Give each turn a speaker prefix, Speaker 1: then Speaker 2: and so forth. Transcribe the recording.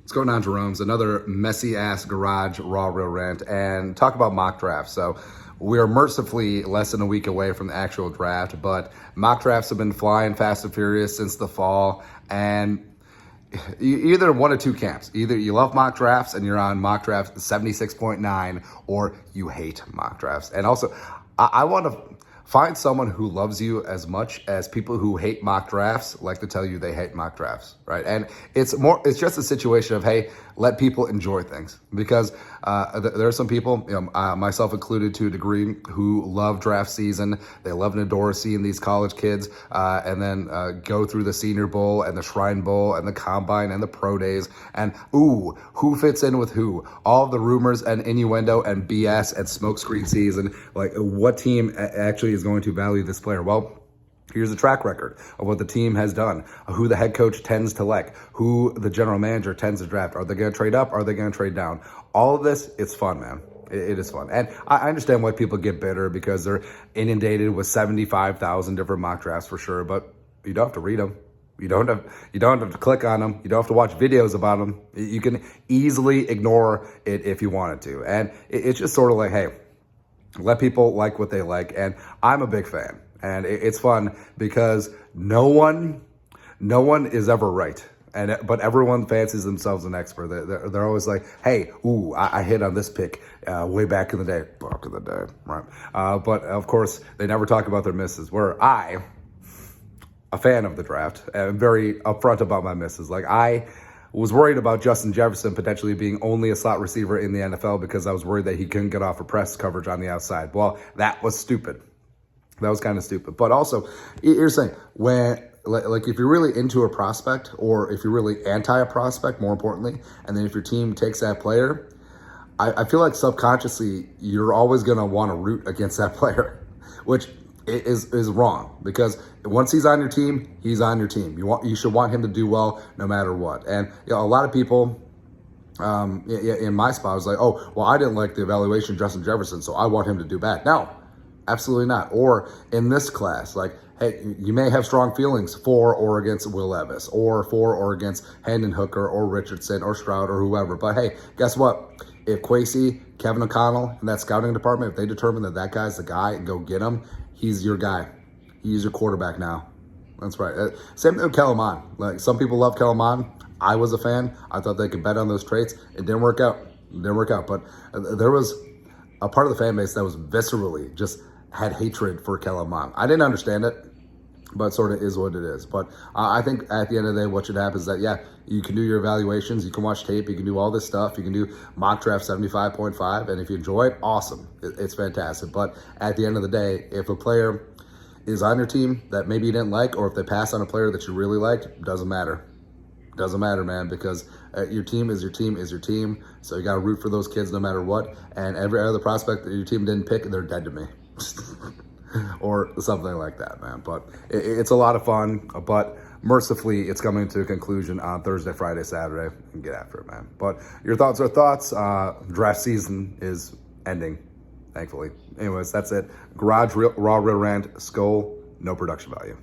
Speaker 1: What's going on, Jerome's? Another messy-ass garage Raw Real Rant, and talk about mock drafts. So we're mercifully less than a week away from the actual draft, but mock drafts have been flying fast and furious since the fall, and either one of two camps. Either you love mock drafts and you're on mock draft 76.9, or you hate mock drafts. And also, I want to find someone who loves you as much as people who hate mock drafts like to tell you they hate mock drafts, right? And it's just a situation of, hey, let people enjoy things, because there are some people, myself included to a degree, who love draft season. They love and adore seeing these college kids and then go through the Senior Bowl and the Shrine Bowl and the Combine and the Pro Days, and ooh, who fits in with who? All of the rumors and innuendo and BS and smokescreen season, like what team actually is going to value this player? Well, here's a track record of what the team has done, who the head coach tends to like, who the general manager tends to draft. Are they going to trade up? Are they going to trade down? All of this, it's fun, man. It is fun. And I understand why people get bitter, because they're inundated with 75,000 different mock drafts for sure, but you don't have to read them. You don't have to click on them. You don't have to watch videos about them. You can easily ignore it if you wanted to. And it's just sort of like, hey, let people like what they like. And I'm a big fan. And it's fun because no one is ever right. But everyone fancies themselves an expert. They're always like, hey, ooh, I hit on this pick way back in the day. Back in the day, right? But of course, they never talk about their misses. Where I, a fan of the draft, am very upfront about my misses. Like, I was worried about Justin Jefferson potentially being only a slot receiver in the NFL because I was worried that he couldn't get off of press coverage on the outside. Well, that was stupid. That was kind of stupid. But also, here's the thing. When, like, if you're really into a prospect, or if you're really anti a prospect, more importantly, and then if your team takes that player, I feel like subconsciously you're always going to want to root against that player, which is wrong, because once he's on your team, he's on your team. You should want him to do well no matter what. And a lot of people in my spot was like, oh, well, I didn't like the evaluation of Justin Jefferson, so I want him to do bad. No. Absolutely not. Or in this class, like, hey, you may have strong feelings for or against Will Levis, or for or against Hendon Hooker or Richardson or Stroud or whoever. But hey, guess what? If Kwesi, Kevin O'Connell, and that scouting department, if they determine that that guy's the guy and go get him, he's your guy. He's your quarterback now. That's right. Same thing with Kellen Mond. Like, some people love Kellen Mond. I was a fan. I thought they could bet on those traits. It didn't work out. But there was a part of the fan base that was viscerally just had hatred for Kellen Mond. I didn't understand it, but sort of is what it is. But I think at the end of the day, what should happen is that, yeah, you can do your evaluations, you can watch tape, you can do all this stuff, you can do mock draft 75.5, and if you enjoy it, awesome. It's fantastic. But at the end of the day, if a player is on your team that maybe you didn't like, or if they pass on a player that you really liked, doesn't matter. Doesn't matter, man, because your team is your team is your team. So you got to root for those kids no matter what. And every other prospect that your team didn't pick, they're dead to me. Or something like that, man. But it's a lot of fun. But mercifully, it's coming to a conclusion on Thursday, Friday, Saturday. And get after it, man. But your thoughts are thoughts. Draft season is ending, thankfully. Anyways, that's it. Raw Real Rant, Skull, no production value.